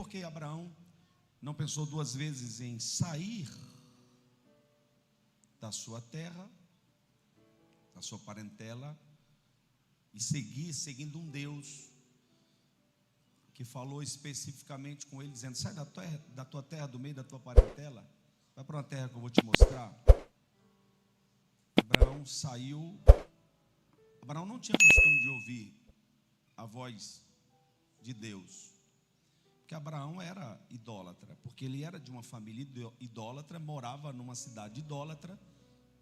porque Abraão não pensou duas vezes em sair da sua terra, da sua parentela, e seguir seguindo um Deus que falou especificamente com ele, dizendo: sai da tua terra, do meio da tua parentela, vai para uma terra que eu vou te mostrar. Abraão saiu. Abraão não tinha costume de ouvir a voz de Deus, porque Abraão era idólatra, porque ele era de uma família idólatra, morava numa cidade idólatra,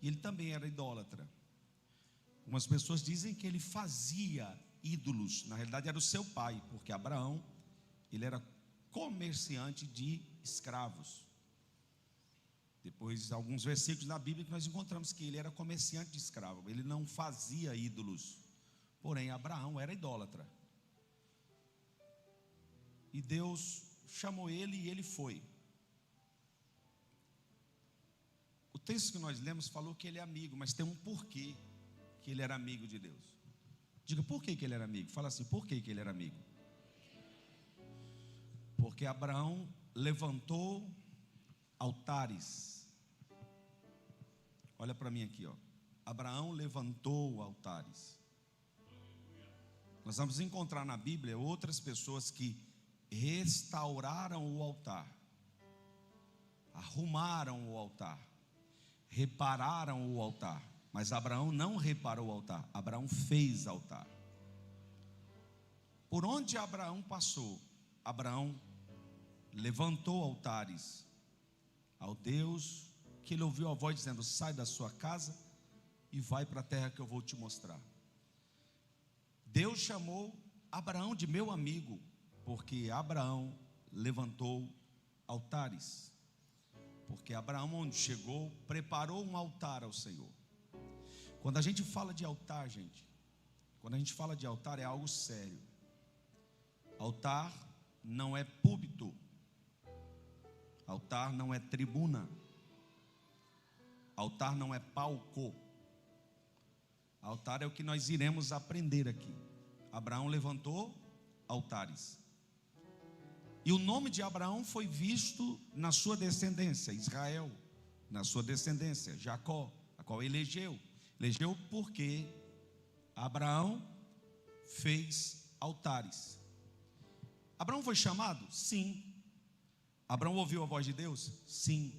e ele também era idólatra. Algumas pessoas dizem que ele fazia ídolos, na realidade era o seu pai, porque Abraão, ele era comerciante de escravos. Depois, alguns versículos na Bíblia que nós encontramos que ele era comerciante de escravos, ele não fazia ídolos, porém Abraão era idólatra. E Deus chamou ele e ele foi. O texto que nós lemos falou que ele é amigo, mas tem um porquê que ele era amigo de Deus. Diga, por que ele era amigo? Fala assim, por que ele era amigo? Porque Abraão levantou altares. Olha para mim aqui, ó. Abraão levantou altares. Nós vamos encontrar na Bíblia outras pessoas que restauraram o altar, arrumaram o altar, repararam o altar. Mas Abraão não reparou o altar, Abraão fez altar. Por onde Abraão passou, Abraão levantou altares ao Deus que ele ouviu a voz dizendo: sai da sua casa e vai para a terra que eu vou te mostrar. Deus chamou Abraão de meu amigo, porque Abraão levantou altares. Porque Abraão, onde chegou, preparou um altar ao Senhor. Quando a gente fala de altar, gente, quando a gente fala de altar é algo sério. Altar não é púlpito, altar não é tribuna, altar não é palco. Altar é o que nós iremos aprender aqui. Abraão levantou altares, e o nome de Abraão foi visto na sua descendência, Israel, na sua descendência, Jacó, a qual elegeu porque Abraão fez altares. Abraão foi chamado? Sim. Abraão ouviu a voz de Deus? Sim.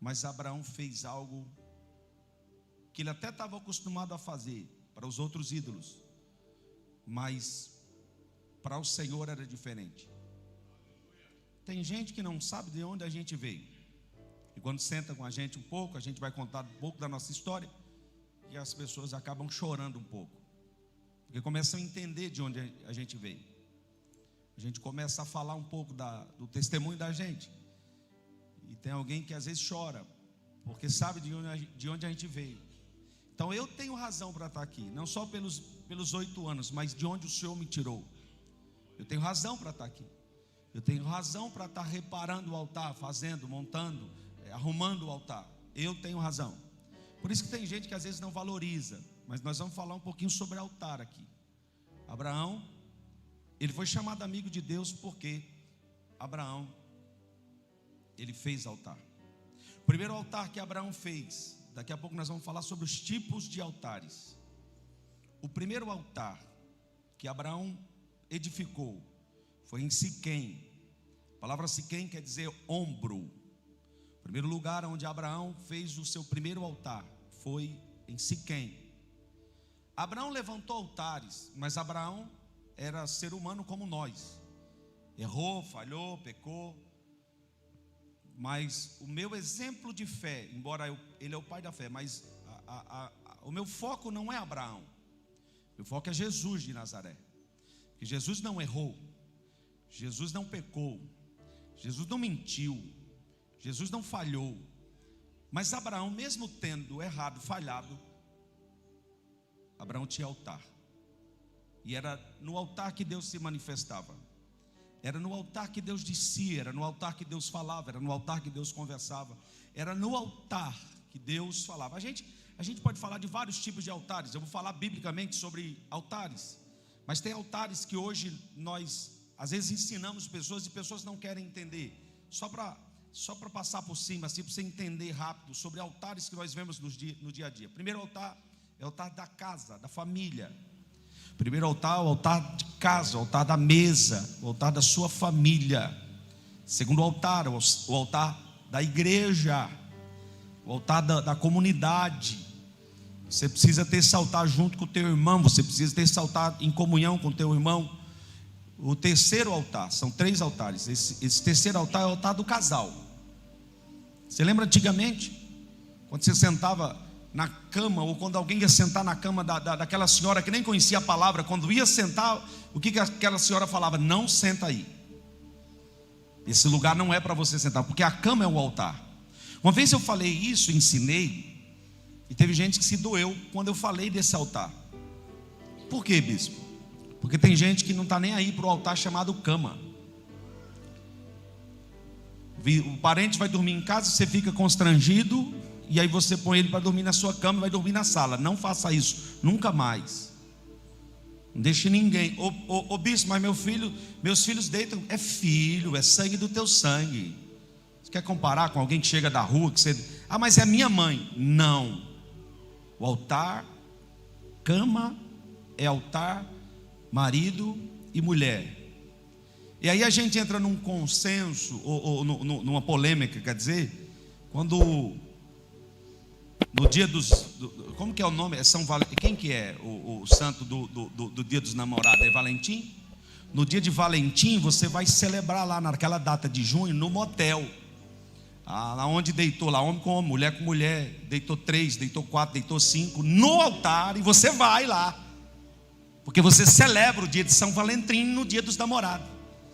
Mas Abraão fez algo que ele até estava acostumado a fazer para os outros ídolos, mas para o Senhor era diferente. Tem gente que não sabe de onde a gente veio, e quando senta com a gente um pouco, a gente vai contar um pouco da nossa história, e as pessoas acabam chorando um pouco, porque começam a entender de onde a gente veio. A gente começa a falar um pouco do testemunho da gente, e tem alguém que às vezes chora, porque sabe de onde a gente veio. Então eu tenho razão para estar aqui, não só pelos 8 anos, mas de onde o Senhor me tirou. Eu tenho razão para estar aqui. Eu tenho razão para estar reparando o altar, fazendo, montando, arrumando o altar. Eu tenho razão. Por isso que tem gente que às vezes não valoriza, mas nós vamos falar um pouquinho sobre altar aqui. Abraão, ele foi chamado amigo de Deus porque Abraão, ele fez altar. O primeiro altar que Abraão fez, daqui a pouco nós vamos falar sobre os tipos de altares. O primeiro altar que Abraão edificou foi em Siquém. A palavra Siquém quer dizer ombro. O primeiro lugar onde Abraão fez o seu primeiro altar foi em Siquém. Abraão levantou altares, mas Abraão era ser humano como nós. Errou, falhou, pecou. Mas o meu exemplo de fé, embora ele é o pai da fé, mas o meu foco não é Abraão. Meu foco é Jesus de Nazaré. Porque Jesus não errou, Jesus não pecou, Jesus não mentiu, Jesus não falhou. Mas Abraão, mesmo tendo errado, falhado, Abraão tinha altar. E era no altar que Deus se manifestava. Era no altar que Deus dizia, era no altar que Deus falava, era no altar que Deus conversava, era no altar que Deus falava. A gente pode falar de vários tipos de altares. Eu vou falar biblicamente sobre altares, mas tem altares que hoje nós às vezes ensinamos pessoas e pessoas não querem entender. Só para passar por cima, assim, para você entender rápido sobre altares que nós vemos no dia a dia. Primeiro altar é o altar da casa, da família. Primeiro altar é o altar de casa, o altar da mesa, o altar da sua família. Segundo altar, o altar da igreja, o altar da comunidade. Você precisa ter esse altar junto com o teu irmão, você precisa ter esse altar em comunhão com o teu irmão. O terceiro altar, são 3 altares. Esse terceiro altar é o altar do casal. Você lembra antigamente, quando você sentava na cama, ou quando alguém ia sentar na cama daquela senhora que nem conhecia a palavra, quando ia sentar, o que aquela senhora falava? Não senta aí, esse lugar não é para você sentar, porque a cama é o altar. Uma vez eu falei isso, ensinei, e teve gente que se doeu quando eu falei desse altar. Por quê, bispo? Porque tem gente que não está nem aí para o altar chamado cama. O parente vai dormir em casa, você fica constrangido, e aí você põe ele para dormir na sua cama e vai dormir na sala. Não faça isso, nunca mais. Não deixe ninguém. Ô bispo, mas meus filhos deitam. É filho, é sangue do teu sangue. Você quer comparar com alguém que chega da rua, que você... Ah, mas é minha mãe. Não. O altar, cama, é altar, marido e mulher. E aí a gente entra num consenso, ou numa polêmica, quer dizer, quando no dia como que é o nome? É São Valentim. Quem que é o santo do dia dos namorados? É Valentim? No dia de Valentim, você vai celebrar lá naquela data de junho, no motel. Lá onde deitou, lá homem com homem, mulher com mulher, deitou 3, deitou 4, deitou 5, no altar, e você vai lá, porque você celebra o dia de São Valentim no dia dos namorados.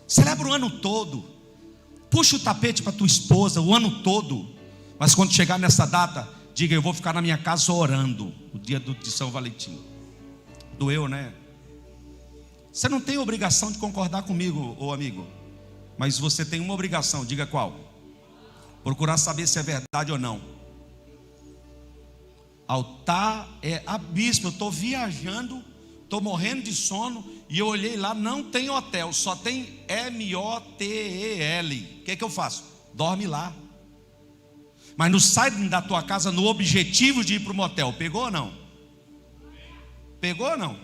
Celebra o ano todo, puxa o tapete para tua esposa o ano todo, mas quando chegar nessa data, diga: eu vou ficar na minha casa orando, o dia de São Valentim. Doeu, né? Você não tem obrigação de concordar comigo, ô amigo, mas você tem uma obrigação, diga qual? Procurar saber se é verdade ou não. Altar é bispo, eu estou viajando, estou morrendo de sono, e eu olhei lá, não tem hotel, só tem M-O-T-E-L. O que eu faço? Dorme lá. Mas não sai da tua casa no objetivo de ir para o motel. Pegou ou não? Pegou ou não?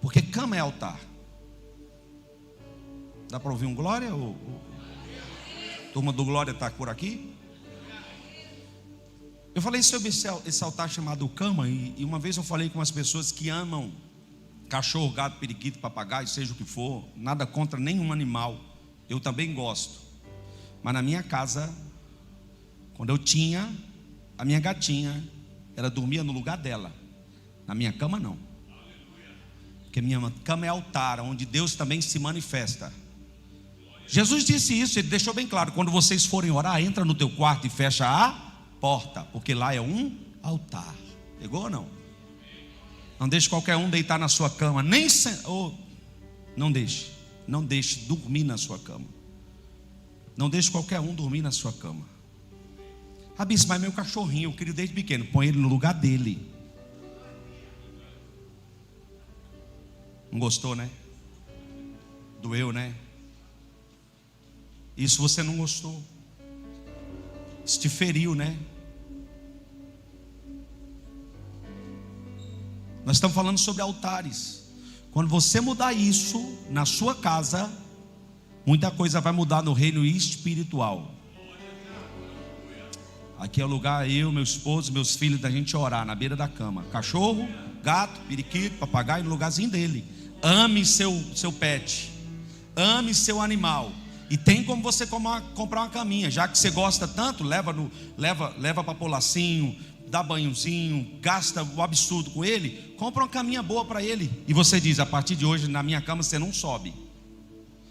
Porque cama é altar. Dá para ouvir um glória? Turma do Glória está por aqui? Eu falei sobre esse altar chamado cama, e uma vez eu falei com as pessoas que amam cachorro, gato, periquito, papagaio, seja o que for, nada contra nenhum animal, eu também gosto. Mas na minha casa, quando eu tinha a minha gatinha, ela dormia no lugar dela, na minha cama não, porque minha cama é altar, onde Deus também se manifesta. Jesus disse isso, ele deixou bem claro: quando vocês forem orar, entra no teu quarto e fecha a porta, porque lá é um altar. Pegou ou não? Não deixe qualquer um deitar na sua cama, não deixe dormir na sua cama. Não deixe qualquer um dormir na sua cama. Ah, bispo, mas meu cachorrinho, eu queria desde pequeno. Põe ele no lugar dele. Não gostou, né? Doeu, né? Isso você não gostou. Isso te feriu, né? Nós estamos falando sobre altares. Quando você mudar isso na sua casa, muita coisa vai mudar no reino espiritual. Aqui é o lugar, eu, meu esposo, meus filhos, da gente orar na beira da cama. Cachorro, gato, periquito, papagaio, no lugarzinho dele. Ame seu pet. Ame seu animal. E tem como você comprar uma caminha. Já que você gosta tanto, leva para pôr lacinho, dá banhozinho, gasta o absurdo com ele. Compra uma caminha boa para ele. E você diz: a partir de hoje na minha cama você não sobe.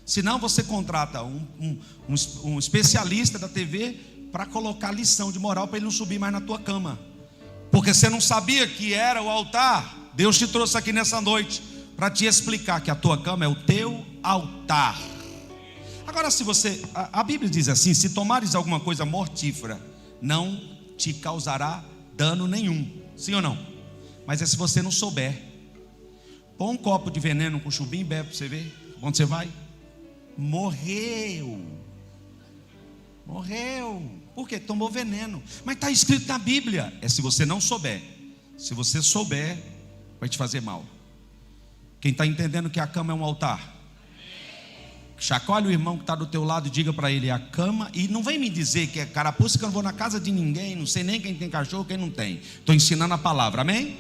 Senão você contrata um especialista da TV para colocar lição de moral para ele não subir mais na tua cama. Porque você não sabia que era o altar. Deus te trouxe aqui nessa noite para te explicar que a tua cama é o teu altar. Agora, se você, a Bíblia diz assim: se tomares alguma coisa mortífera, não te causará dano nenhum. Sim ou não? Mas é se você não souber. Põe um copo de veneno com chubim e bebe para você ver. Onde você vai? Morreu. Por quê? Tomou veneno. Mas está escrito na Bíblia. É se você não souber. Se você souber, vai te fazer mal. Quem está entendendo que a cama é um altar? Chacoalhe o irmão que está do teu lado e diga para ele: a cama. E não vem me dizer que é carapuça, que eu não vou na casa de ninguém. Não sei nem quem tem cachorro, quem não tem. Estou ensinando a palavra, amém?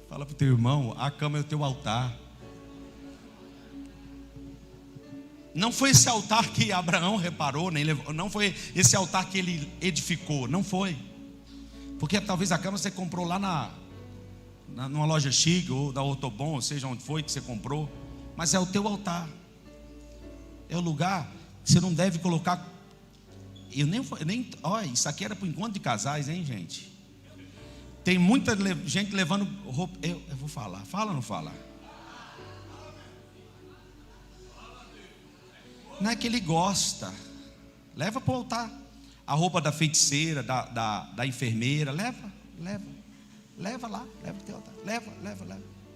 Fala para o teu irmão: a cama é o teu altar. Não foi esse altar que Abraão reparou, nem levou, não foi esse altar que ele edificou, não foi. Porque talvez a cama você comprou lá numa loja chique, ou da Ortobon, ou seja onde foi que você comprou. Mas é o teu altar. É o lugar que você não deve colocar. Olha, isso aqui era para o encontro de casais, hein, gente? Tem muita gente levando roupa. Eu vou falar, fala ou não fala? Não é que ele gosta. Leva para o altar. A roupa da feiticeira, da enfermeira. Leva lá. Leva para o teu altar.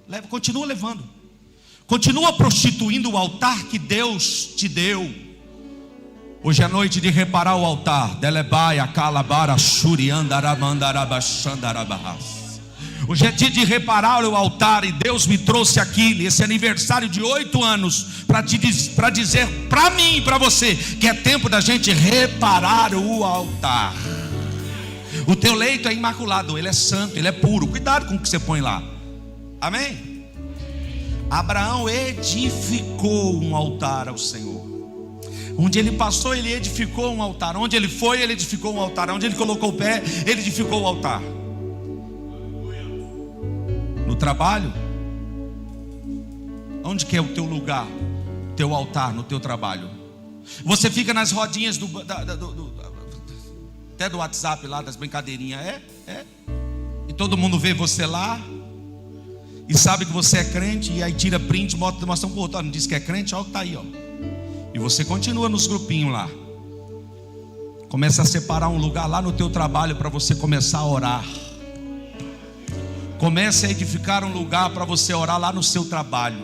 Leva. Continua levando. Continua prostituindo o altar que Deus te deu. Hoje é noite de reparar o altar. Delebaia, calabara, shuriandaramandarabashandarabahas. Hoje é dia de reparar o altar. E Deus me trouxe aqui nesse aniversário de 8 anos para dizer para mim e para você que é tempo da gente reparar o altar. O teu leito é imaculado, ele é santo, ele é puro. Cuidado com o que você põe lá. Amém? Abraão edificou um altar ao Senhor. Onde ele passou, ele edificou um altar. Onde ele foi, ele edificou um altar. Onde ele colocou o pé, ele edificou o altar. No trabalho, onde que é o teu lugar, teu altar no teu trabalho? Você fica nas rodinhas até do WhatsApp lá, das brincadeirinhas, e todo mundo vê você lá e sabe que você é crente, e aí tira print, mostra para o outro, não diz que é crente, olha o que está aí, ó. E você continua nos grupinhos lá. Começa a separar um lugar lá no teu trabalho para você começar a orar. Comece a edificar um lugar para você orar lá no seu trabalho.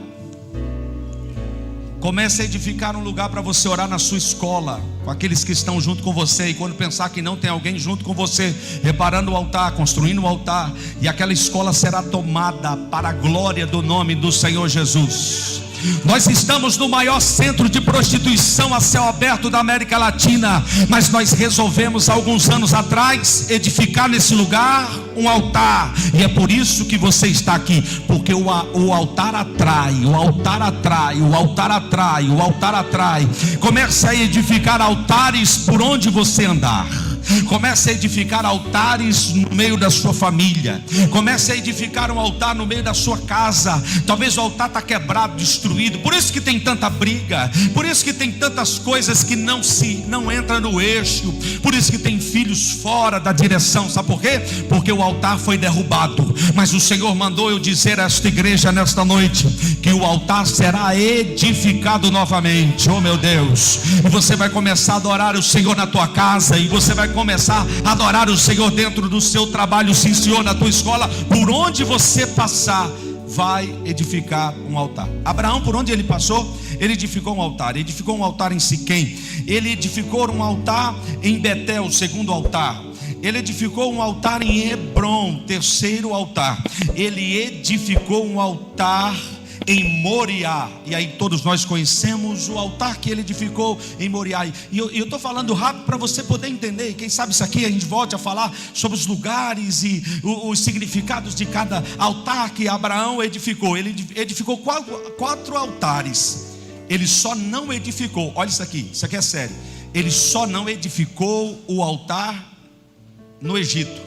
Comece a edificar um lugar para você orar na sua escola, com aqueles que estão junto com você. E quando pensar que não tem alguém junto com você, reparando o altar, construindo o altar, e aquela escola será tomada para a glória do nome do Senhor Jesus. Nós estamos no maior centro de prostituição a céu aberto da América Latina, mas nós resolvemos alguns anos atrás edificar nesse lugar um altar, e é por isso que você está aqui, porque o altar atrai, o altar atrai, o altar atrai, o altar atrai. Comece a edificar altares por onde você andar. Comece a edificar altares no meio da sua família. Comece a edificar um altar no meio da sua casa. Talvez o altar está quebrado, destruído. Por isso que tem tanta briga. Por isso que tem tantas coisas que não entram no eixo. Por isso que tem filhos fora da direção. Sabe por quê? Porque o altar foi derrubado. Mas o Senhor mandou eu dizer a esta igreja nesta noite que o altar será edificado novamente. Oh meu Deus. E você vai começar a adorar o Senhor na tua casa. E você vai começar a adorar o Senhor dentro do seu trabalho, sim Senhor, na tua escola. Por onde você passar, vai edificar um altar. Abraão, por onde ele passou, ele edificou um altar. Ele edificou um altar em Siquém. Ele edificou um altar em Betel, segundo altar. Ele edificou um altar em Hebron, terceiro altar. Ele edificou um altar em Moriá, e aí todos nós conhecemos o altar que ele edificou em Moriá. E eu estou falando rápido para você poder entender. E quem sabe isso aqui a gente volte a falar sobre os lugares e os significados de cada altar que Abraão edificou. Ele edificou 4 altares. Ele só não edificou, olha isso aqui é sério. Ele só não edificou o altar no Egito.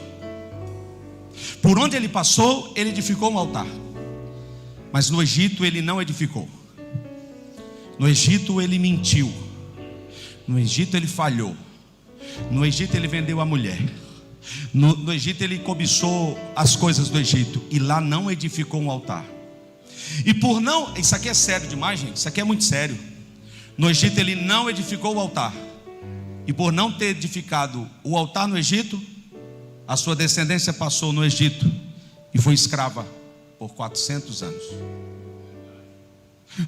Por onde ele passou, ele edificou um altar. Mas no Egito ele não edificou. No Egito ele mentiu. No Egito ele falhou. No Egito ele vendeu a mulher. No Egito ele cobiçou as coisas do Egito. E lá não edificou um altar. E por não, isso aqui é sério demais, gente. Isso aqui é muito sério. No Egito ele não edificou o altar. E por não ter edificado o altar no Egito, a sua descendência passou no Egito e foi escrava por 400 anos.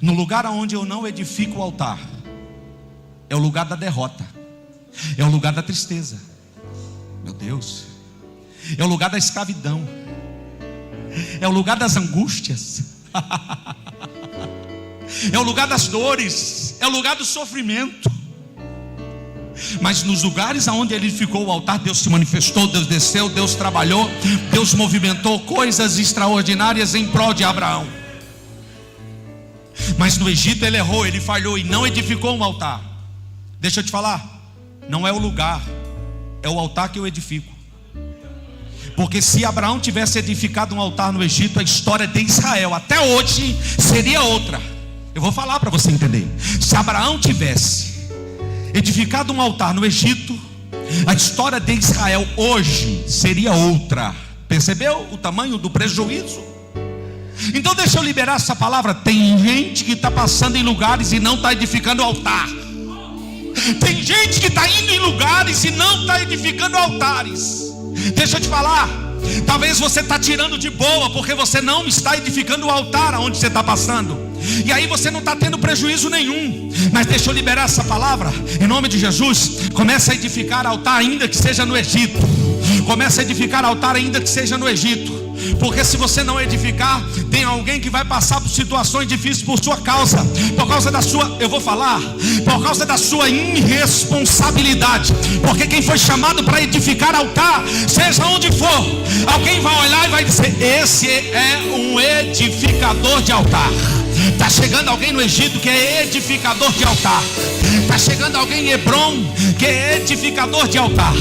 No lugar onde eu não edifico o altar, é o lugar da derrota, é o lugar da tristeza, meu Deus, é o lugar da escravidão, é o lugar das angústias, é o lugar das dores, é o lugar do sofrimento. Mas nos lugares aonde ele ficou o altar, Deus se manifestou, Deus desceu, Deus trabalhou, Deus movimentou coisas extraordinárias em prol de Abraão. Mas no Egito ele errou, ele falhou e não edificou um altar. Deixa eu te falar, não é o lugar, é o altar que eu edifico. Porque se Abraão tivesse edificado um altar no Egito, a história de Israel até hoje seria outra. Eu vou falar para você entender. Se Abraão tivesse edificado um altar no Egito, a história de Israel hoje seria outra. Percebeu o tamanho do prejuízo? Então deixa eu liberar essa palavra. Tem gente que está passando em lugares e não está edificando altar. Tem gente que está indo em lugares e não está edificando altares. Deixa eu te falar, talvez você está tirando de boa porque você não está edificando o altar aonde você está passando. E aí você não está tendo prejuízo nenhum. Mas deixa eu liberar essa palavra em nome de Jesus. Começa a edificar altar ainda que seja no Egito. Começa a edificar altar ainda que seja no Egito. Porque se você não edificar, tem alguém que vai passar por situações difíceis por sua causa. Por causa da sua, eu vou falar, por causa da sua irresponsabilidade. Porque quem foi chamado para edificar altar, seja onde for, alguém vai olhar e vai dizer: esse é um edificador de altar. Está chegando alguém no Egito que é edificador de altar. Está chegando alguém em Hebron que é edificador de altar.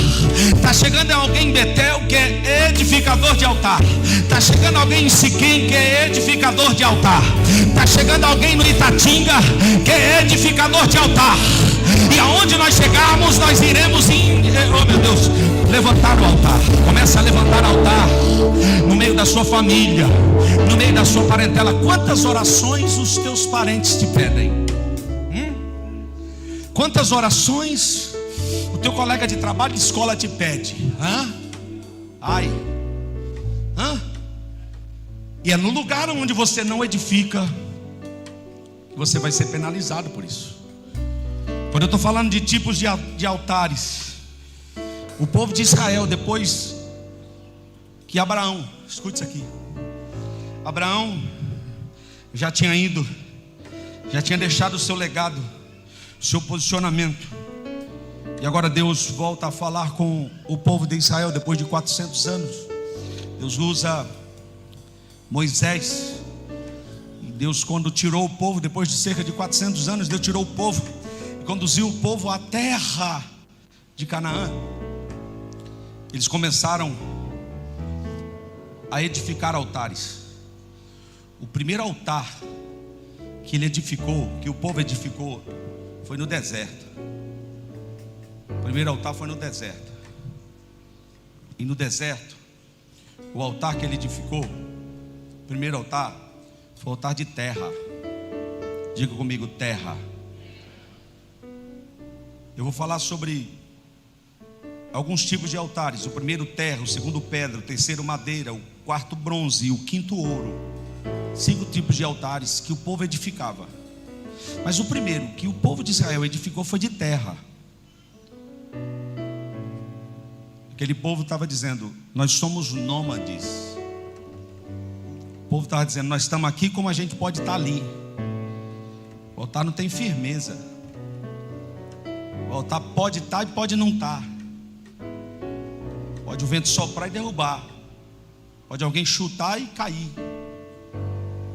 Está chegando alguém em Betel que é edificador de altar. Está chegando alguém em Siquém que é edificador de altar. Está chegando alguém no Itatinga que é edificador de altar. E aonde nós chegarmos, nós iremos oh meu Deus, levantar o altar. Começa a levantar altar no meio da sua família, no meio da sua parentela. Quantas orações os teus parentes te pedem? Quantas orações o teu colega de trabalho, de escola te pede? E é no lugar onde você não edifica que você vai ser penalizado por isso. Quando eu estou falando de tipos de altares, o povo de Israel, depois que Abraão, escute isso aqui, Abraão já tinha ido, já tinha deixado o seu legado, o seu posicionamento, e agora Deus volta a falar com o povo de Israel depois de 400 anos. Deus usa Moisés, e Deus, quando tirou o povo, depois de cerca de 400 anos, Deus tirou o povo e conduziu o povo à terra de Canaã. Eles começaram a edificar altares. O primeiro altar que ele edificou, que o povo edificou, foi no deserto. O primeiro altar foi no deserto. E no deserto, o altar que ele edificou, o primeiro altar, foi o altar de terra. Diga comigo, terra. Eu vou falar sobre alguns tipos de altares. O primeiro terra, o segundo pedra, o terceiro madeira, o quarto bronze e o quinto ouro. 5 tipos de altares que o povo edificava. Mas o primeiro que o povo de Israel edificou foi de terra. Aquele povo estava dizendo: nós somos nômades. O povo estava dizendo: nós estamos aqui como a gente pode estar ali. O altar não tem firmeza. O altar pode estar e pode não estar. Pode o vento soprar e derrubar. Pode alguém chutar e cair.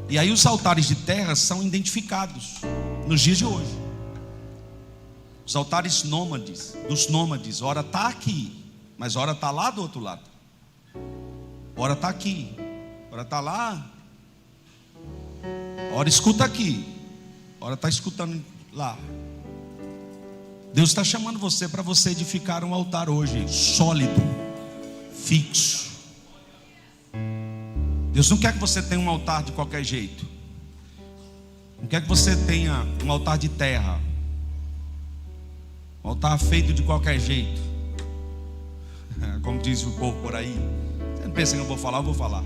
E aí os altares de terra são identificados nos dias de hoje. Os altares nômades, dos nômades, ora está aqui, mas ora está lá do outro lado. Ora está aqui, ora está lá. Ora escuta aqui, ora está escutando lá. Deus está chamando você para você edificar um altar hoje, sólido, fixo. Deus não quer que você tenha um altar de qualquer jeito. Não quer que você tenha um altar de terra, um altar feito de qualquer jeito. Como diz o povo por aí. Você não pensa que eu vou falar? Eu vou falar.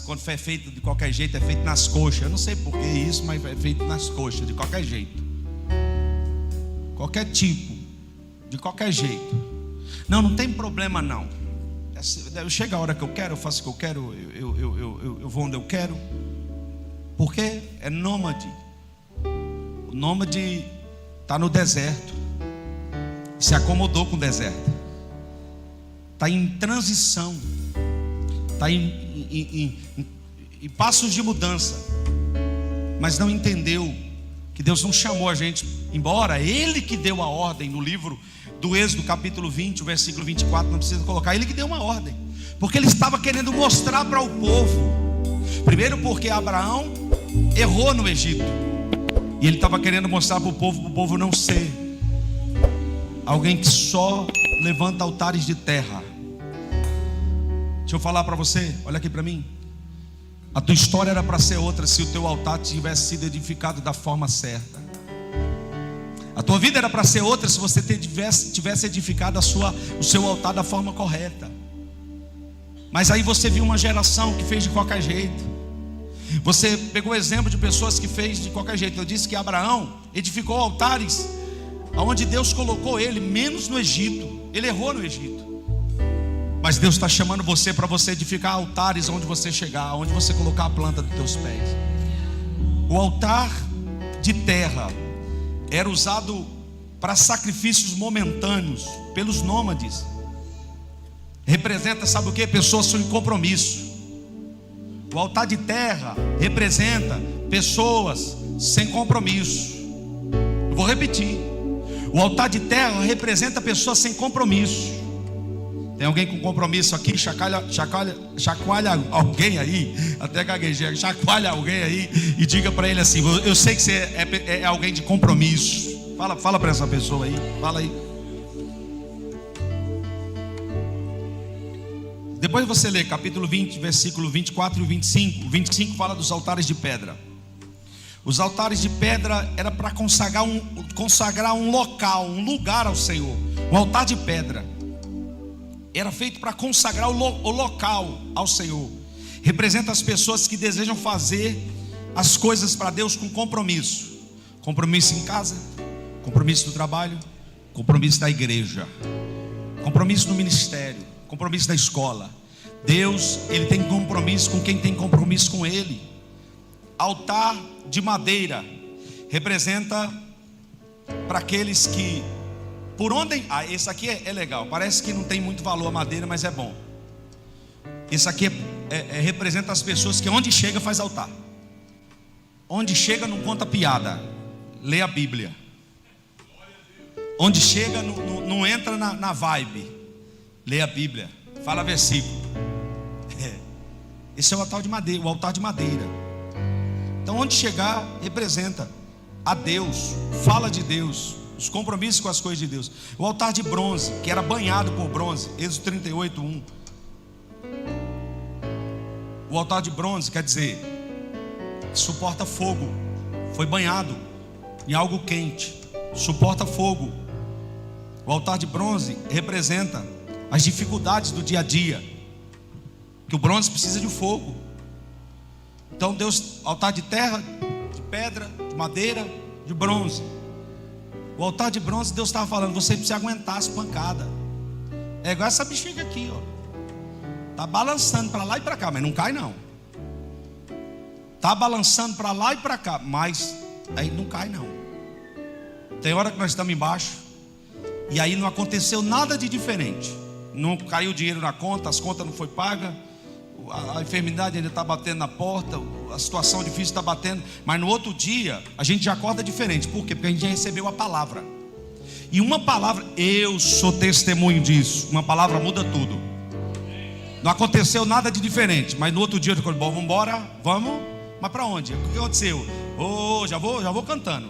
quando é feito de qualquer jeito, é feito nas coxas. Eu não sei por que isso, mas é feito nas coxas, de qualquer jeito. Qualquer tipo, de qualquer jeito. Não tem problema não. Chega a hora que eu quero, eu faço o que eu quero, eu vou onde eu quero. Porque é nômade. O nômade está no deserto, se acomodou com o deserto, está em transição, está em passos de mudança, mas não entendeu que Deus não chamou a gente, embora Ele que deu a ordem no livro do Êxodo capítulo 20, o versículo 24, não precisa colocar, Ele que deu uma ordem, porque Ele estava querendo mostrar para o povo, primeiro porque Abraão errou no Egito, e Ele estava querendo mostrar para o povo não ser alguém que só levanta altares de terra. Deixa eu falar para você, olha aqui para mim. A tua história era para ser outra se o teu altar tivesse sido edificado da forma certa. A tua vida era para ser outra se você tivesse edificado o seu altar da forma correta. Mas aí você viu uma geração que fez de qualquer jeito. Você pegou o exemplo de pessoas que fez de qualquer jeito. Eu disse que Abraão edificou altares onde Deus colocou ele, menos no Egito. Ele errou no Egito. Mas Deus está chamando você para você edificar altares onde você chegar, onde você colocar a planta dos teus pés. O altar de terra era usado para sacrifícios momentâneos pelos nômades. Representa, sabe o que? Pessoas sem compromisso. O altar de terra representa pessoas sem compromisso. Eu vou repetir. O altar de terra representa pessoas sem compromisso. Tem alguém com compromisso aqui? Chacoalha alguém aí, até gaguejei, chacoalha alguém aí e diga para ele assim: eu sei que você é alguém de compromisso. Fala para essa pessoa aí, fala aí. Depois você lê capítulo 20, versículo 24 e 25. O 25 fala dos altares de pedra. Os altares de pedra era para consagrar um local, um lugar ao Senhor. Um altar de pedra era feito para consagrar o local ao Senhor. Representa as pessoas que desejam fazer as coisas para Deus com compromisso. Compromisso em casa, compromisso no trabalho, compromisso da igreja, compromisso no ministério, compromisso da escola. Deus, Ele tem compromisso com quem tem compromisso com Ele. Altar de madeira representa para aqueles que por onde... esse aqui é legal. Parece que não tem muito valor a madeira, mas é bom. Esse aqui representa as pessoas que onde chega faz altar. Onde chega não conta piada, lê a Bíblia. Onde chega não entra na vibe, lê a Bíblia, fala versículo. Esse é o altar de madeira, o altar de madeira. Então onde chegar representa a Deus, fala de Deus, os compromissos com as coisas de Deus. O altar de bronze, que era banhado por bronze, Êxodo 38, 1. O altar de bronze quer dizer que suporta fogo, foi banhado em algo quente, suporta fogo. O altar de bronze representa as dificuldades do dia a dia, que o bronze precisa de fogo. Então Deus, altar de terra, de pedra, de madeira, de bronze. O altar de bronze, Deus estava falando, você precisa aguentar as pancadas. É igual essa bexiga aqui, ó. Está balançando para lá e para cá, mas não cai não. Está balançando para lá e para cá, mas aí não cai não. Tem hora que nós estamos embaixo e aí não aconteceu nada de diferente. Não caiu dinheiro na conta, as contas não foi pagas, a enfermidade ainda está batendo na porta, a situação difícil está batendo, mas no outro dia a gente já acorda diferente. Por quê? Porque a gente já recebeu a palavra. E uma palavra, eu sou testemunho disso, uma palavra muda tudo. Não aconteceu nada de diferente, mas no outro dia eu falei, bom, vamos embora, vamos. Mas para onde? O que aconteceu? Já vou cantando.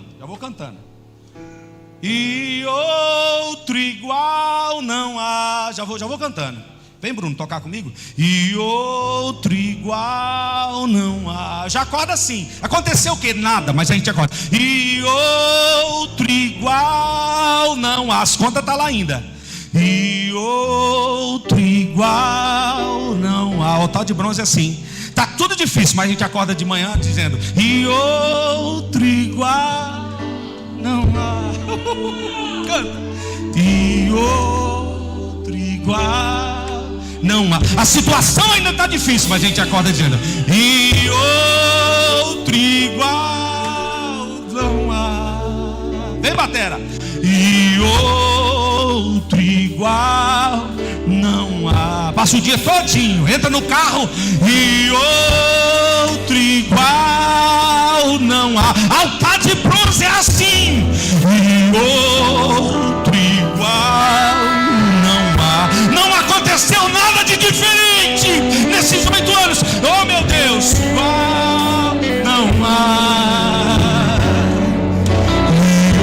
E outro igual não há. Já vou cantando. Vem, Bruno, tocar comigo. E outro igual não há. Já acorda assim. Aconteceu o que? Nada, mas a gente acorda. E outro igual não há. As contas estão lá ainda. E outro igual não há. O altar de bronze é assim. Está tudo difícil, mas a gente acorda de manhã dizendo: e outro igual não há. Canta. E outro igual não há. A situação ainda está difícil, mas a gente acorda dizendo: e outro igual não há. Vem, batera. E outro igual não há. Passa o dia todinho, entra no carro, e outro igual não há. Altar de bronze é assim. E outro igual não há. Não aconteceu nada de diferente nesses 8 anos. Oh, meu Deus, igual não há. E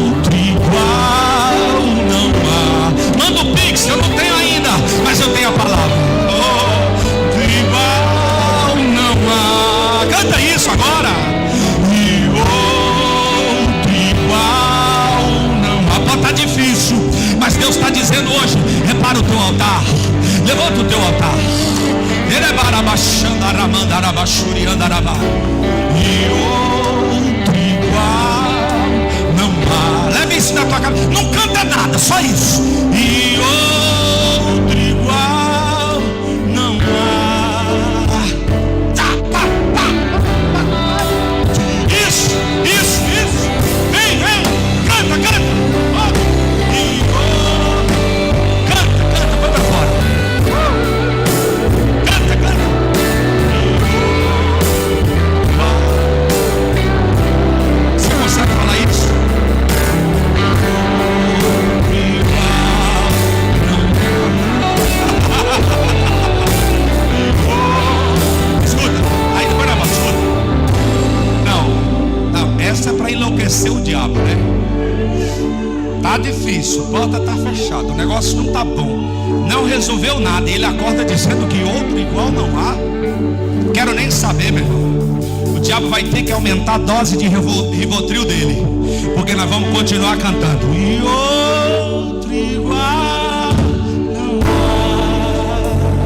outro igual não há. Manda o Pix, eu não tenho ainda, mas eu tenho a palavra. Outro igual não há. Canta isso agora. E outro igual não há. Pode estar difícil, mas Deus está dizendo hoje: repara o teu altar, levanta o teu altar. E outro igual não há. Leve isso na tua cabeça. Não canta nada, só isso. E outro igual não há. Isso. Vem. Canta. E outro. Canta, põe pra fora. Canta. Você consegue falar isso? Escuta, aí depois não, escuta. Não, essa é para enlouquecer o diabo, né? Tá difícil, a porta tá fechada, o negócio não tá bom, não resolveu nada, e ele acorda dizendo que outro igual não há. Quero nem saber, meu irmão. O diabo vai ter que aumentar a dose de Rivotril dele, porque nós vamos continuar cantando. E outro igual não há.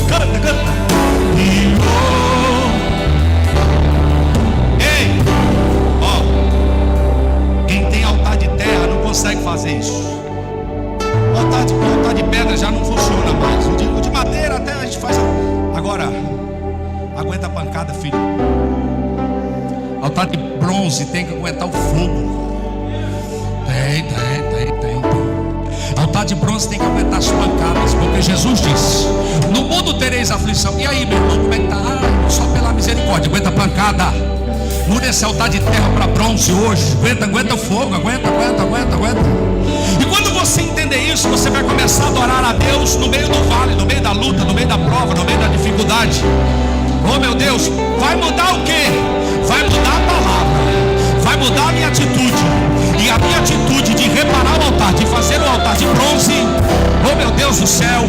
Canta. E ei, ó, quem tem altar de terra não consegue fazer isso. Altar de pedra já não funciona mais. O de madeira até a gente faz. Agora, aguenta a pancada, filho. Altar de bronze tem que aguentar o fogo. Tem. Altar de bronze tem que aguentar as pancadas, porque Jesus disse: no mundo tereis aflição. E aí, meu irmão, como é que tá? Só pela misericórdia, aguenta a pancada. Muda esse altar de terra para bronze hoje. Aguenta o fogo, aguenta. E quando você entender isso, você vai começar a adorar a Deus no meio do vale, no meio da luta, no meio da prova, no meio da dificuldade. Oh, meu Deus, vai mudar o quê? Vai mudar a palavra, vai mudar a minha atitude. E a minha atitude de reparar o altar, de fazer o altar de bronze, oh meu Deus do céu,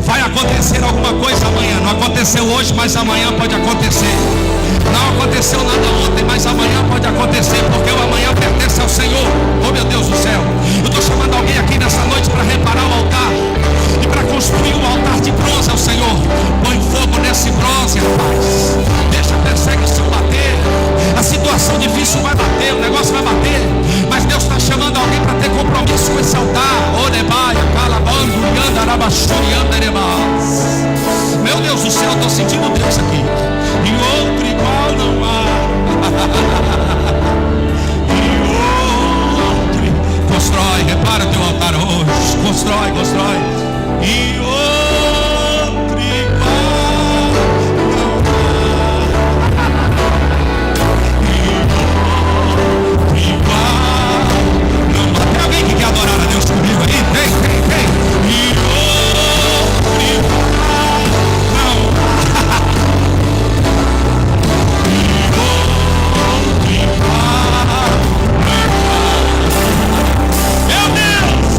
vai acontecer alguma coisa amanhã. Não aconteceu hoje, mas amanhã pode acontecer. Não aconteceu nada ontem, mas amanhã pode acontecer, porque o amanhã pertence ao Senhor. Oh meu Deus do céu, eu estou chamando alguém aqui nessa noite para reparar o altar e para construir um altar de bronze ao Senhor. Põe fogo nesse bronze, rapaz. Deixa a perseguição bater. A situação difícil vai bater, o negócio vai bater, mas Deus está chamando alguém para ter compromisso com esse altar. Orebaia, calabando, yandarabachuri, yandarebas. Meu Deus do céu, eu estou sentindo Deus aqui. E outro igual não há. E outro. Constrói, repara o teu altar hoje. Constrói. E outro igual não há. E outro igual não há. Tem alguém que quer adorar a Deus comigo aí? Tem. E outro igual não há. Meu Deus!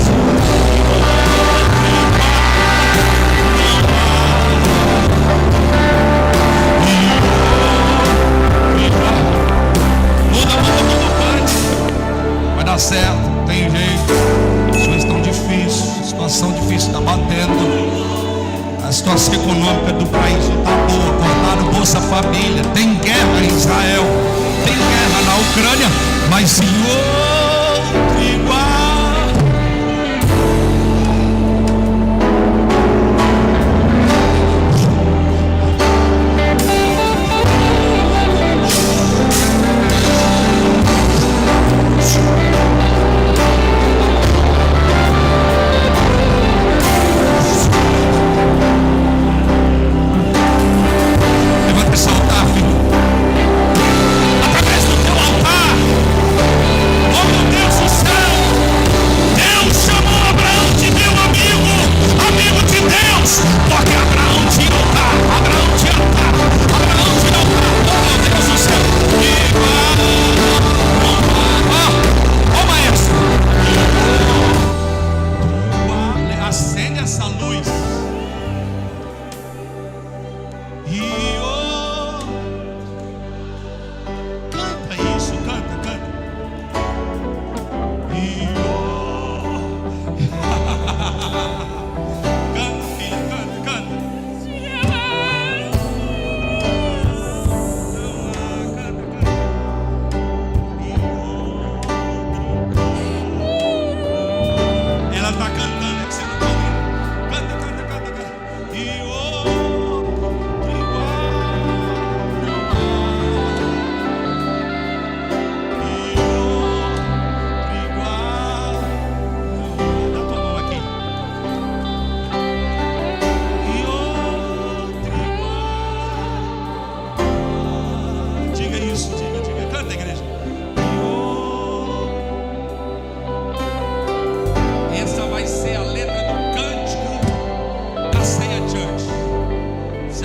Muda, vai dar certo, tem jeito. As coisas estão difíceis, a situação difícil está batendo. A situação econômica do país não está boa, cortaram Força Família, tem guerra em Israel, tem guerra na Ucrânia, mas em outro igual.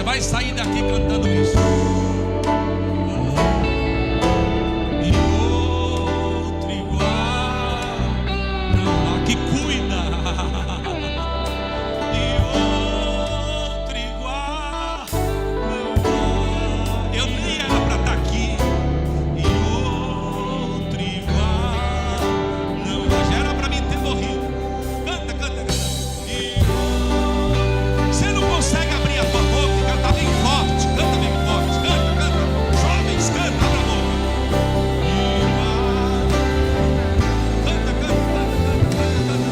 Vai sair daqui cantando isso. E outro igual não há, que cuida. E outro igual não há. Eu nem era para estar aqui. E outro igual não há. Já era para mim ter morrido. Canta, canta, canta. Você não consegue abrir a tua boca. Canta bem forte, canta, canta. Jovens, canta, abra a boca. Canta, canta, canta,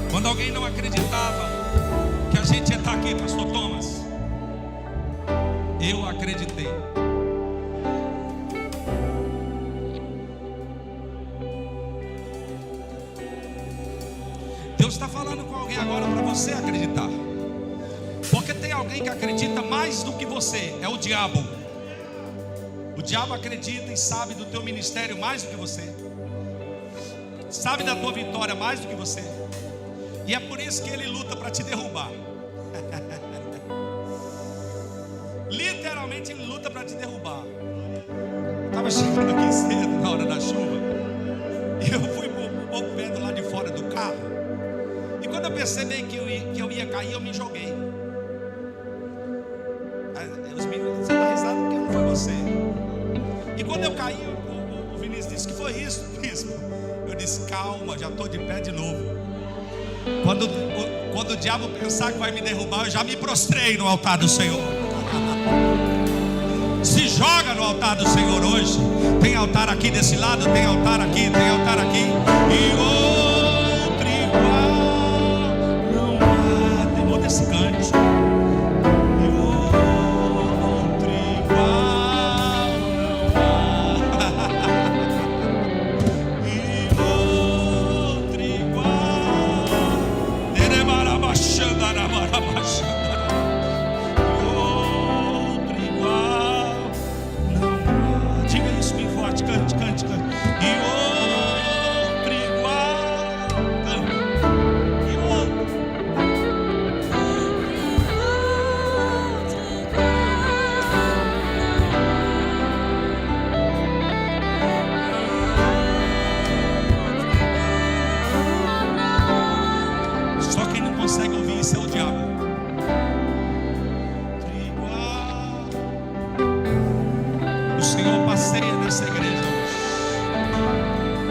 Quando alguém não acreditava que a gente ia estar aqui, pastor Thomas, eu acreditei. Deus está falando com alguém agora para você acreditar. Porque tem alguém que acredita mais do que você, é o diabo. O diabo acredita e sabe do teu ministério mais do que você, sabe da tua vitória mais do que você. E é por isso que ele luta para te derrubar. Literalmente ele luta para te derrubar. Estava chegando aqui cedo na hora da chuva, e eu fui um pouco pé do lado de fora do carro. E quando eu percebi que eu ia cair, eu me joguei. Os meninos, você está risado porque não foi você. E quando eu caí, o Vinícius disse: que foi isso, bispo? Eu disse: calma, já estou de pé de novo. Quando o diabo pensar que vai me derrubar, eu já me prostrei no altar do Senhor. Se joga no altar do Senhor hoje. Tem altar aqui desse lado, tem altar aqui, tem altar aqui. E outro igual não há. Temor desse cântico. E outro igual não há.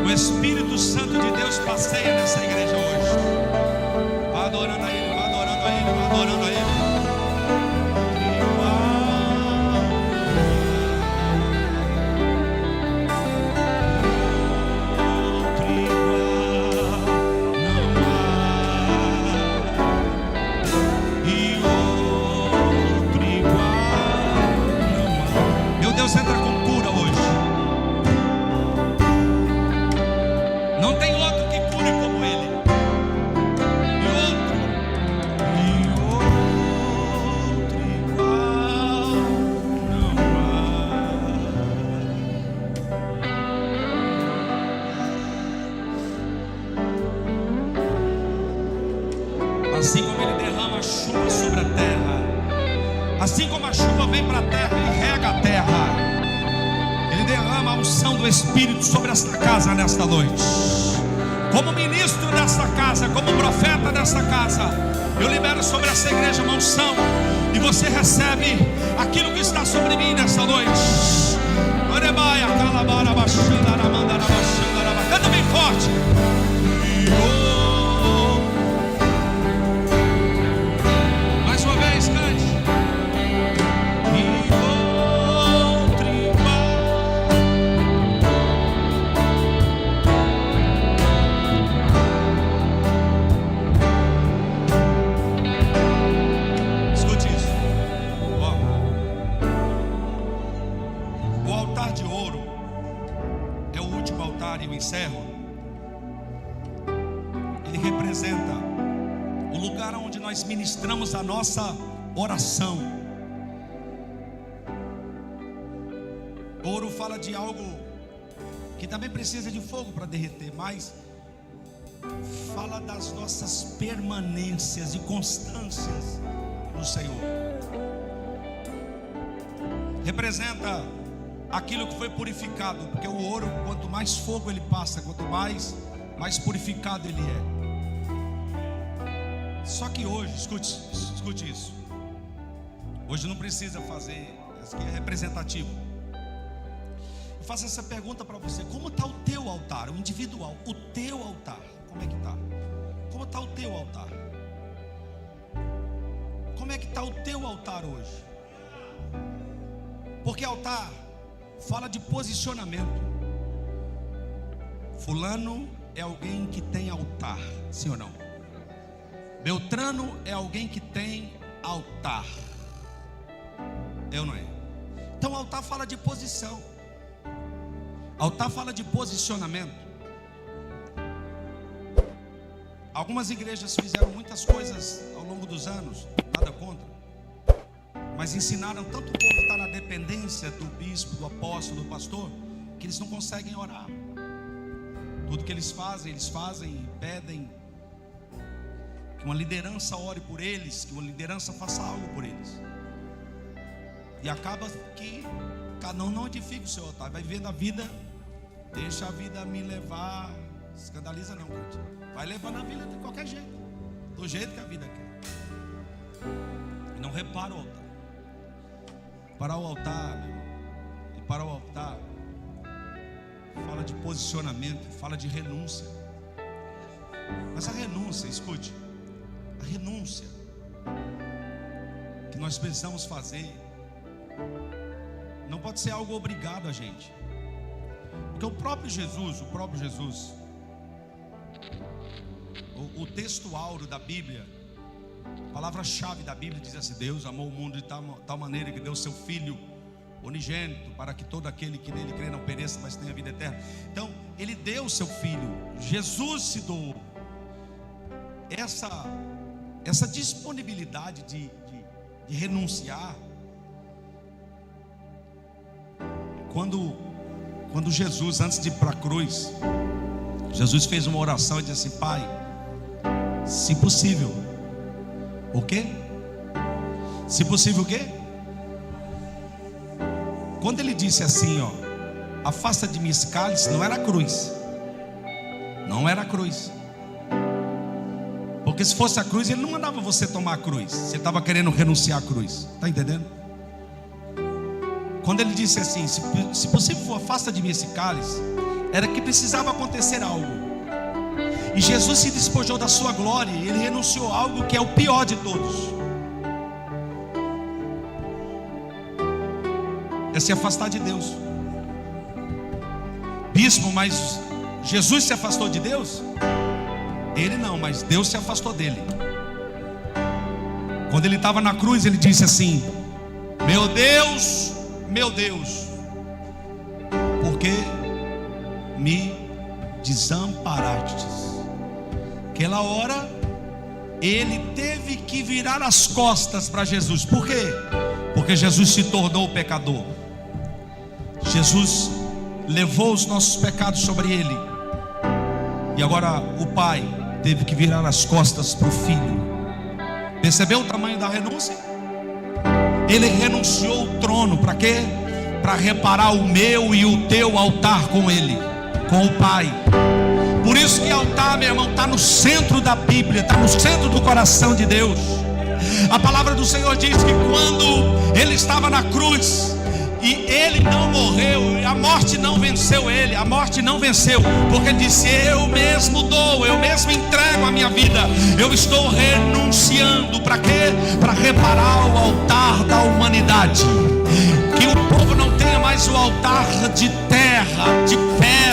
O Espírito Santo de Deus passeia nessa igreja hoje. Vá adorando a Ele, vá adorando a Ele, vá adorando a Ele. Assim como Ele derrama a chuva sobre a terra, assim como a chuva vem para a terra e rega a terra, Ele derrama a unção do Espírito sobre esta casa nesta noite. Como ministro desta casa, como profeta desta casa, eu libero sobre essa igreja uma unção, e você recebe aquilo que está sobre mim nesta noite. Canta bem forte. Ministramos a nossa oração. Ouro fala de algo que também precisa de fogo para derreter, mas fala das nossas permanências e constâncias no Senhor. Representa aquilo que foi purificado, porque o ouro, quanto mais fogo ele passa, quanto mais purificado ele é. Só que hoje, escute isso. Hoje não precisa fazer, isso aqui é representativo. Eu faço essa pergunta para você: como está o teu altar, o individual, o teu altar? Como é que está? Como está o teu altar? Como é que está o teu altar hoje? Porque altar fala de posicionamento. Fulano é alguém que tem altar, sim ou não? Beltrano é alguém que tem altar. Eu não é? Então altar fala de posição. Altar fala de posicionamento. Algumas igrejas fizeram muitas coisas ao longo dos anos, nada contra, mas ensinaram tanto o povo a estar na dependência do bispo, do apóstolo, do pastor, que eles não conseguem orar. Tudo que eles fazem e pedem que uma liderança ore por eles, que uma liderança faça algo por eles. E acaba que cada um não edifica o seu altar, vai vivendo a vida, deixa a vida me levar. Escandaliza não, crente. Vai levando a vida de qualquer jeito, do jeito que a vida quer, e não repara o altar. Para o altar, meu irmão, e para o altar fala de posicionamento, fala de renúncia. Mas a renúncia, escute, a renúncia que nós precisamos fazer não pode ser algo obrigado a gente, porque o próprio Jesus, o texto áureo da Bíblia, a palavra-chave da Bíblia diz assim: Deus amou o mundo de tal maneira que deu seu Filho unigênito, para que todo aquele que nele crê não pereça, mas tenha vida eterna. Então, Ele deu o seu Filho, Jesus se doou. Essa disponibilidade de renunciar, quando Jesus, antes de ir para a cruz, Jesus fez uma oração e disse assim: Pai, se possível, o quê? Se possível o quê? Quando ele disse assim, ó, afasta de mim esse cálice, não era a cruz. Não era a cruz. Porque se fosse a cruz, ele não mandava você tomar a cruz. Você estava querendo renunciar à cruz. Está entendendo? Quando ele disse assim, se possível for, afasta de mim esse cálice, era que precisava acontecer algo. E Jesus se despojou da sua glória, e ele renunciou a algo que é o pior de todos. É se afastar de Deus. Bispo, mas Jesus se afastou de Deus? Ele não, mas Deus se afastou dele. Quando ele estava na cruz, ele disse assim: meu Deus, por que me desamparastes? Aquela hora, ele teve que virar as costas para Jesus. Por quê? Porque Jesus se tornou pecador. Jesus levou os nossos pecados sobre ele. E agora o Pai teve que virar as costas para o Filho. Percebeu o tamanho da renúncia? Ele renunciou o trono para quê? Para reparar o meu e o teu altar com ele, com o Pai. Por isso que altar, meu irmão, está no centro da Bíblia, está no centro do coração de Deus. A palavra do Senhor diz que quando ele estava na cruz, e ele não morreu, a morte não venceu ele, a morte não venceu, porque ele disse: eu mesmo dou, eu mesmo entrego a minha vida, eu estou renunciando, para quê? Para reparar o altar da humanidade, que o povo não tenha mais o altar de terra, de pedra,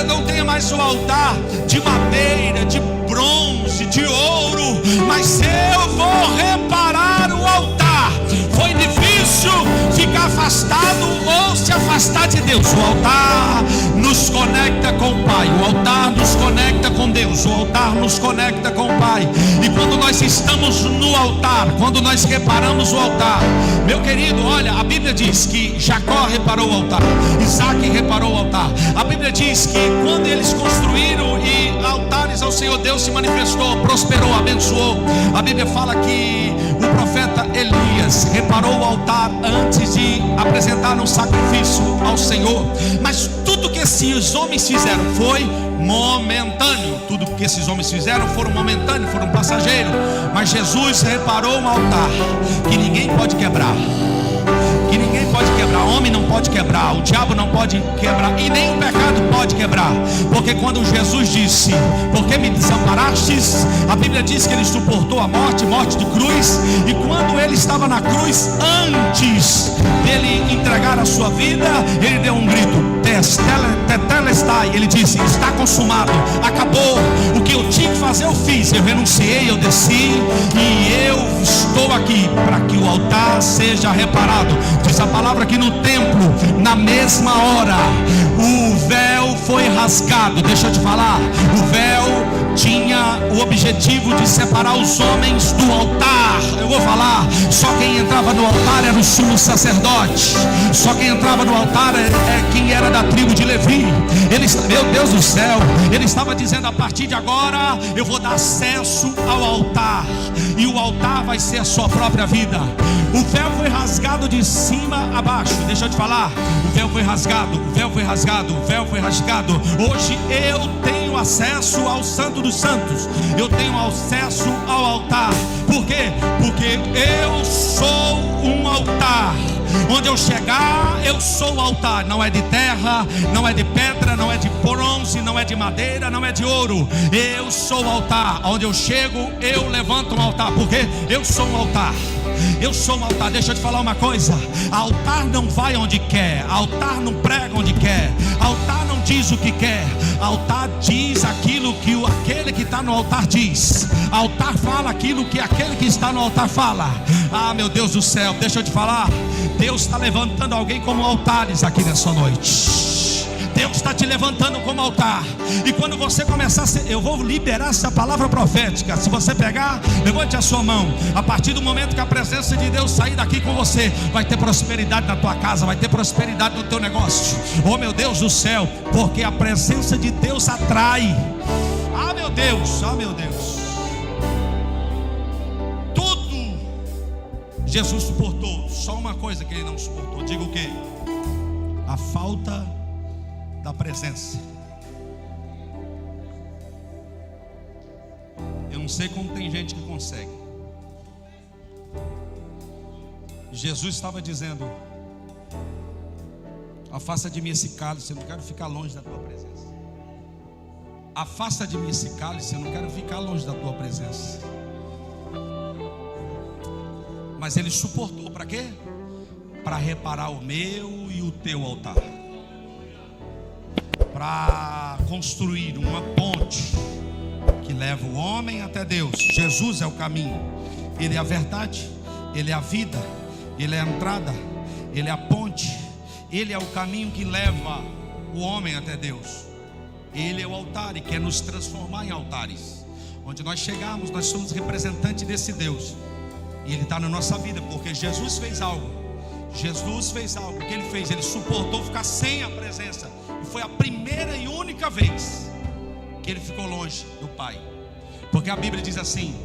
não tenha mais o altar de madeira, de bronze, de ouro, mas eu vou reparar o altar. Foi difícil ficar afastado ou se afastar de Deus. O altar nos conecta com o Pai, o altar nos conecta com Deus, o altar nos conecta com o Pai. E quando nós estamos no altar, quando nós reparamos o altar, meu querido, olha, a Bíblia diz que Jacó reparou o altar, Isaac reparou o altar. A Bíblia diz que quando eles construíram e altares ao Senhor, Deus se manifestou, prosperou, abençoou. A Bíblia fala que o profeta Elias reparou o altar antes de apresentar um sacrifício ao Senhor. Mas tudo que esses homens fizeram foi momentâneo. Tudo que esses homens fizeram foram momentâneos, foram passageiros. Mas Jesus reparou um altar que ninguém pode quebrar, que ninguém pode quebrar, homem não pode quebrar, o diabo não pode quebrar, e nem o pecado pode quebrar. Porque quando Jesus disse: por que me desamparastes? A Bíblia diz que ele suportou a morte, morte de cruz. E quando ele estava na cruz, antes dele entregar a sua vida, ele deu um grito: tetelestai. Ele disse: está consumado, acabou. O que eu tinha que fazer eu fiz, eu renunciei, eu desci, e eu estou aqui para que o altar seja reparado. Diz a palavra que no templo, na mesma hora, o véu foi rasgado. Deixa eu te falar, o véu tinha o objetivo de separar os homens do altar. Eu vou falar, só quem entrava no altar era o sumo sacerdote, só quem entrava no altar é quem era da tribo de Levi. Ele, meu Deus do céu, ele estava dizendo: a partir de agora eu vou dar acesso ao altar, e o altar vai ser a sua própria vida. O véu foi rasgado de cima a baixo. Deixa eu te falar, o véu foi rasgado, o véu foi rasgado, o véu foi rasgado. Hoje eu tenho acesso ao Santo dos Santos, eu tenho acesso ao altar. Por quê? Porque eu sou um altar. Onde eu chegar, eu sou o altar. Não é de terra, não é de pedra, não é de bronze, não é de madeira, não é de ouro. Eu sou o altar. Onde eu chego, eu levanto um altar. Porque eu sou um altar. Eu sou um altar. Deixa eu te falar uma coisa: altar não vai onde quer, altar não prega onde quer, altar não diz o que quer, altar diz aquilo que aquele que está no altar diz. Altar fala aquilo que aquele que está no altar fala. Ah, meu Deus do céu, deixa eu te falar, Deus está levantando alguém como altares aqui nessa noite. Deus está te levantando como altar. E quando você começar a ser, eu vou liberar essa palavra profética. Se você pegar, levante a sua mão. A partir do momento que a presença de Deus sair daqui com você, vai ter prosperidade na tua casa, vai ter prosperidade no teu negócio. Oh meu Deus do céu, porque a presença de Deus atrai. Ah meu Deus, ah meu Deus. Tudo Jesus suportou. Só uma coisa que ele não suportou. Diga o quê? A falta da presença. Eu não sei como tem gente que consegue. Jesus estava dizendo Afasta de mim esse cálice, eu não quero ficar longe da tua presença. Afasta de mim esse cálice, eu não quero ficar longe da tua presença. Mas ele suportou para quê? Para reparar o meu e o teu altar, para construir uma ponte que leva o homem até Deus. Jesus é o caminho, Ele é a verdade, Ele é a vida, Ele é a entrada, Ele é a ponte, Ele é o caminho que leva o homem até Deus. Ele é o altar e quer nos transformar em altares. Onde nós chegarmos, nós somos representantes desse Deus. E Ele está na nossa vida, porque Jesus fez algo. Jesus fez algo. O que Ele fez? Ele suportou ficar sem a presença. E foi a primeira e única vez que Ele ficou longe do Pai. Porque a Bíblia diz assim: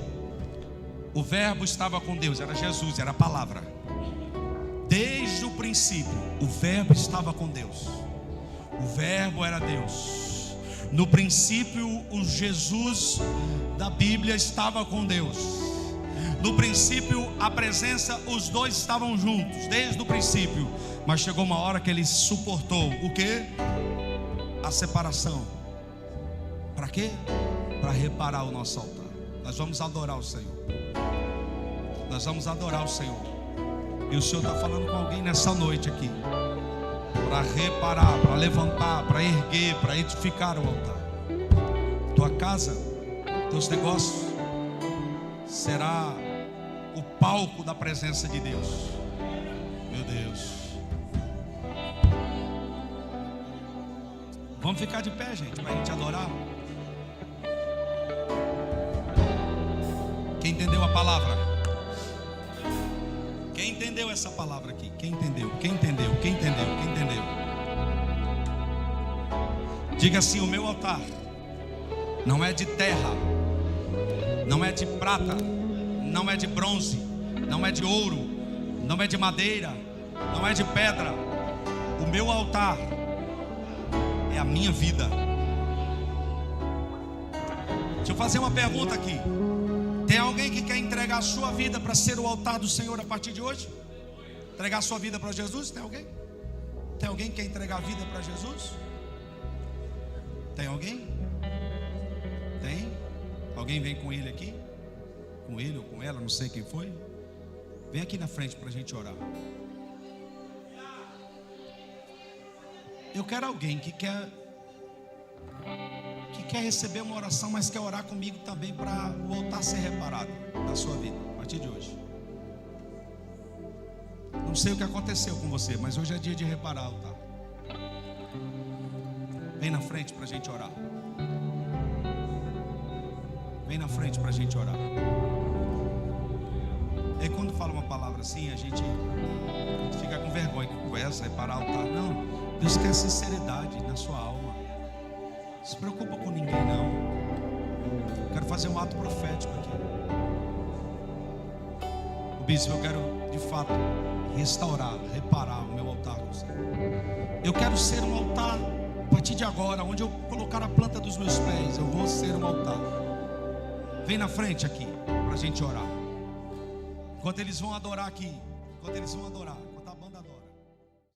o verbo estava com Deus, era Jesus, era a palavra. Desde o princípio, o verbo estava com Deus. O verbo era Deus. No princípio, o Jesus da Bíblia estava com Deus. No princípio, a presença, os dois estavam juntos, desde o princípio. Mas chegou uma hora que Ele suportou o quê? A separação. Para quê? Para reparar o nosso altar. Nós vamos adorar o Senhor. Nós vamos adorar o Senhor. E o Senhor está falando com alguém nessa noite aqui, para reparar, para levantar, para erguer, para edificar o altar. Tua casa, teus negócios será o palco da presença de Deus. Meu Deus. Vamos ficar de pé, gente, para a gente adorar. Quem entendeu a palavra? Quem entendeu essa palavra aqui? Quem entendeu? Quem entendeu? Quem entendeu? Quem entendeu? Diga assim: o meu altar não é de terra, não é de prata, não é de bronze, não é de ouro, não é de madeira, não é de pedra. O meu altar é a minha vida. Deixa eu fazer uma pergunta aqui. Tem alguém que quer entregar a sua vida para ser o altar do Senhor a partir de hoje? Entregar a sua vida para Jesus? Tem alguém? Tem alguém que quer entregar a vida para Jesus? Tem alguém? Tem? Alguém vem com ele aqui? Com ele ou com ela, não sei quem foi. Vem aqui na frente para a gente orar. Eu quero alguém que quer receber uma oração, mas quer orar comigo também para o altar ser reparado na sua vida, a partir de hoje. Não sei o que aconteceu com você, mas hoje é dia de reparar o altar. Vem na frente para a gente orar. Vem na frente para a gente orar. E quando fala uma palavra assim, a gente fica com vergonha, que conhece, reparar o altar. Não, Deus quer sinceridade na sua alma. Não se preocupa com ninguém, não. Quero fazer um ato profético aqui. O bispo, eu quero de fato restaurar, reparar o meu altar com o Senhor. Eu quero ser um altar a partir de agora. Onde eu colocar a planta dos meus pés, eu vou ser um altar. Vem na frente aqui para a gente orar. Enquanto eles vão adorar aqui, enquanto eles vão adorar,